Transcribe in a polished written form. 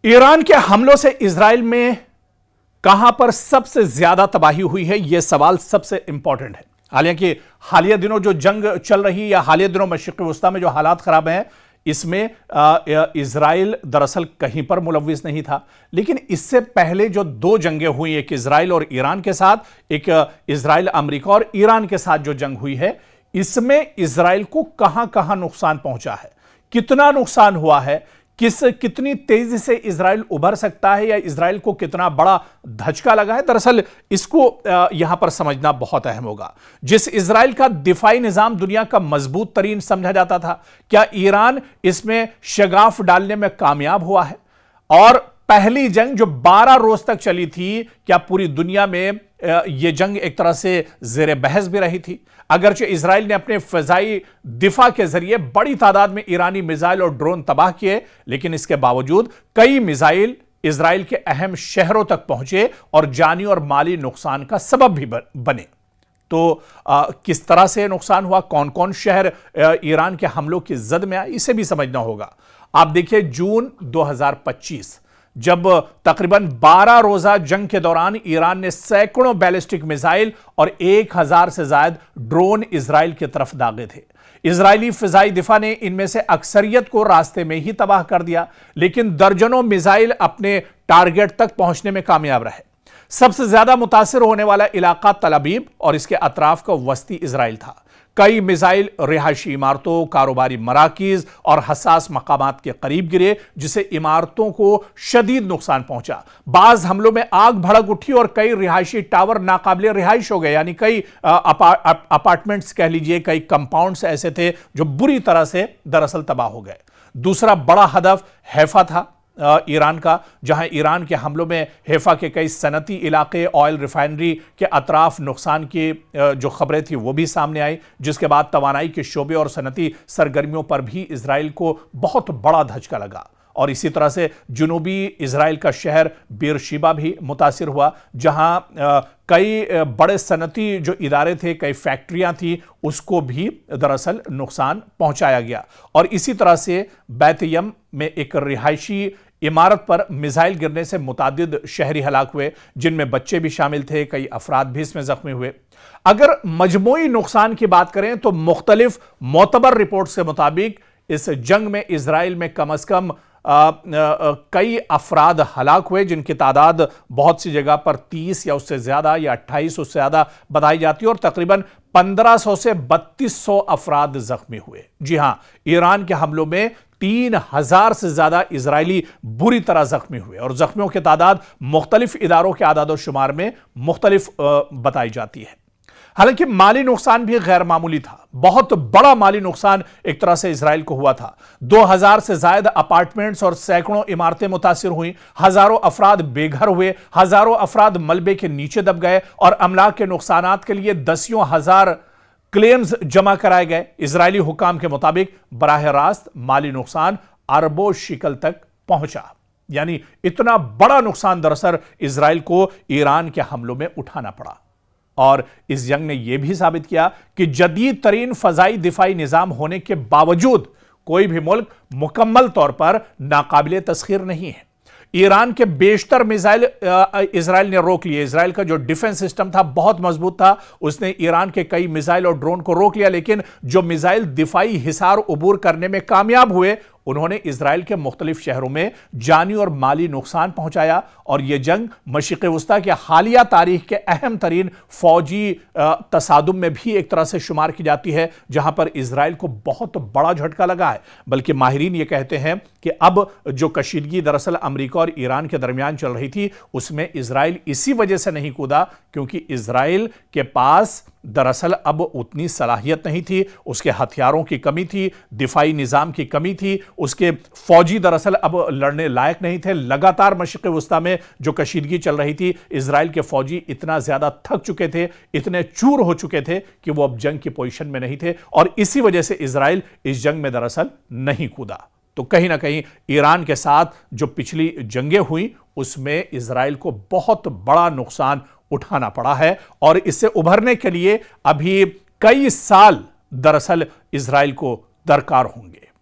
ایران کے حملوں سے اسرائیل میں کہاں پر سب سے زیادہ تباہی ہوئی ہے، یہ سوال سب سے امپورٹنٹ ہے۔ حالانکہ حالیہ دنوں جو جنگ چل رہی یا حالیہ دنوں مشرق وسطیٰ میں جو حالات خراب ہیں، اس میں اسرائیل دراصل کہیں پر ملوث نہیں تھا، لیکن اس سے پہلے جو دو جنگیں ہوئی، ایک اسرائیل اور ایران کے ساتھ، ایک اسرائیل امریکہ اور ایران کے ساتھ جو جنگ ہوئی ہے، اس میں اسرائیل کو کہاں کہاں نقصان پہنچا ہے، کتنا نقصان ہوا ہے، کتنی تیزی سے اسرائیل ابھر سکتا ہے یا اسرائیل کو کتنا بڑا دھچکا لگا ہے، دراصل اس کو یہاں پر سمجھنا بہت اہم ہوگا۔ جس اسرائیل کا دفاعی نظام دنیا کا مضبوط ترین سمجھا جاتا تھا، کیا ایران اس میں شگاف ڈالنے میں کامیاب ہوا ہے؟ اور پہلی جنگ جو 12 روز تک چلی تھی، کیا پوری دنیا میں یہ جنگ ایک طرح سے زیر بحث بھی رہی تھی؟ اگرچہ اسرائیل نے اپنے فضائی دفاع کے ذریعے بڑی تعداد میں ایرانی میزائل اور ڈرون تباہ کیے، لیکن اس کے باوجود کئی میزائل اسرائیل کے اہم شہروں تک پہنچے اور جانی اور مالی نقصان کا سبب بھی بنے۔ تو کس طرح سے نقصان ہوا، کون کون شہر ایران کے حملوں کی زد میں آئے، اسے بھی سمجھنا ہوگا۔ آپ دیکھیں جون 2025 جب تقریباً 12 روزہ جنگ کے دوران ایران نے سینکڑوں بیلسٹک میزائل اور 1000 سے زائد ڈرون اسرائیل کی طرف داغے تھے۔ اسرائیلی فضائی دفاع نے ان میں سے اکثریت کو راستے میں ہی تباہ کر دیا، لیکن درجنوں میزائل اپنے ٹارگٹ تک پہنچنے میں کامیاب رہے۔ سب سے زیادہ متاثر ہونے والا علاقہ تل ابیب اور اس کے اطراف کا وسطی اسرائیل تھا۔ کئی میزائل رہائشی عمارتوں، کاروباری مراکز اور حساس مقامات کے قریب گرے، جس سے عمارتوں کو شدید نقصان پہنچا۔ بعض حملوں میں آگ بھڑک اٹھی اور کئی رہائشی ٹاور ناقابل رہائش ہو گئے، یعنی کئی اپارٹمنٹس کہہ لیجئے، کئی کمپاؤنڈز ایسے تھے جو بری طرح سے دراصل تباہ ہو گئے۔ دوسرا بڑا ہدف حیفا تھا ایران کا، جہاں ایران کے حملوں میں حیفا کے کئی صنعتی علاقے، آئل ریفائنری کے اطراف نقصان کی جو خبریں تھیں وہ بھی سامنے آئی، جس کے بعد توانائی کے شعبے اور صنعتی سرگرمیوں پر بھی اسرائیل کو بہت بڑا دھچکا لگا۔ اور اسی طرح سے جنوبی اسرائیل کا شہر بیر شیبا بھی متاثر ہوا، جہاں کئی بڑے صنعتی جو ادارے تھے، کئی فیکٹریاں تھیں، اس کو بھی دراصل نقصان پہنچایا گیا۔ اور اسی طرح سے بیت یم میں ایک رہائشی عمارت پر میزائل گرنے سے متعدد شہری ہلاک ہوئے، جن میں بچے بھی شامل تھے، کئی افراد بھی اس میں زخمی ہوئے۔ اگر مجموعی نقصان کی بات کریں تو مختلف معتبر رپورٹس کے مطابق اس جنگ میں اسرائیل میں کم از کم کئی افراد ہلاک ہوئے، جن کی تعداد بہت سی جگہ پر 30 یا اس سے زیادہ یا 2800 سے زیادہ بتائی جاتی ہے، اور تقریباً 1500 سے 3200 افراد زخمی ہوئے۔ جی ہاں، ایران کے حملوں میں 3000 سے زیادہ اسرائیلی بری طرح زخمی ہوئے، اور زخمیوں کی تعداد مختلف اداروں کے اعداد و شمار میں مختلف بتائی جاتی ہے۔ حالانکہ مالی نقصان بھی غیر معمولی تھا، بہت بڑا مالی نقصان ایک طرح سے اسرائیل کو ہوا تھا۔ 2000 سے زائد اپارٹمنٹس اور سینکڑوں عمارتیں متاثر ہوئیں، ہزاروں افراد بے گھر ہوئے، ہزاروں افراد ملبے کے نیچے دب گئے، اور املاک کے نقصانات کے لیے دسیوں ہزار کلیمز جمع کرائے گئے۔ اسرائیلی حکام کے مطابق براہ راست مالی نقصان اربوں شکل تک پہنچا، یعنی اتنا بڑا نقصان دراصل اسرائیل کو ایران کے حملوں میں اٹھانا پڑا۔ اور اس جنگ نے یہ بھی ثابت کیا کہ جدید ترین فضائی دفاعی نظام ہونے کے باوجود کوئی بھی ملک مکمل طور پر ناقابل تسخیر نہیں ہے۔ ایران کے بیشتر میزائل اسرائیل نے روک لیے۔ اسرائیل کا جو ڈیفنس سسٹم تھا بہت مضبوط تھا، اس نے ایران کے کئی میزائل اور ڈرون کو روک لیا، لیکن جو میزائل دفاعی حصار عبور کرنے میں کامیاب ہوئے، انہوں نے اسرائیل کے مختلف شہروں میں جانی اور مالی نقصان پہنچایا۔ اور یہ جنگ مشرق وسطیٰ کے حالیہ تاریخ کے اہم ترین فوجی تصادم میں بھی ایک طرح سے شمار کی جاتی ہے، جہاں پر اسرائیل کو بہت بڑا جھٹکا لگا ہے۔ بلکہ ماہرین یہ کہتے ہیں کہ اب جو کشیدگی دراصل امریکہ اور ایران کے درمیان چل رہی تھی، اس میں اسرائیل اسی وجہ سے نہیں کودا کیونکہ اسرائیل کے پاس دراصل اب اتنی صلاحیت نہیں تھی، اس کے ہتھیاروں کی کمی تھی، دفاعی نظام کی کمی تھی، اس کے فوجی دراصل اب لڑنے لائق نہیں تھے۔ لگاتار مشرق وسطیٰ میں جو کشیدگی چل رہی تھی، اسرائیل کے فوجی اتنا زیادہ تھک چکے تھے، اتنے چور ہو چکے تھے کہ وہ اب جنگ کی پوزیشن میں نہیں تھے، اور اسی وجہ سے اسرائیل اس جنگ میں دراصل نہیں کودا۔ تو کہیں نہ کہیں ایران کے ساتھ جو پچھلی جنگیں ہوئیں، اس میں اسرائیل کو بہت بڑا نقصان اٹھانا پڑا ہے، اور اس سے ابھرنے کے لیے ابھی کئی سال دراصل اسرائیل کو درکار ہوں گے۔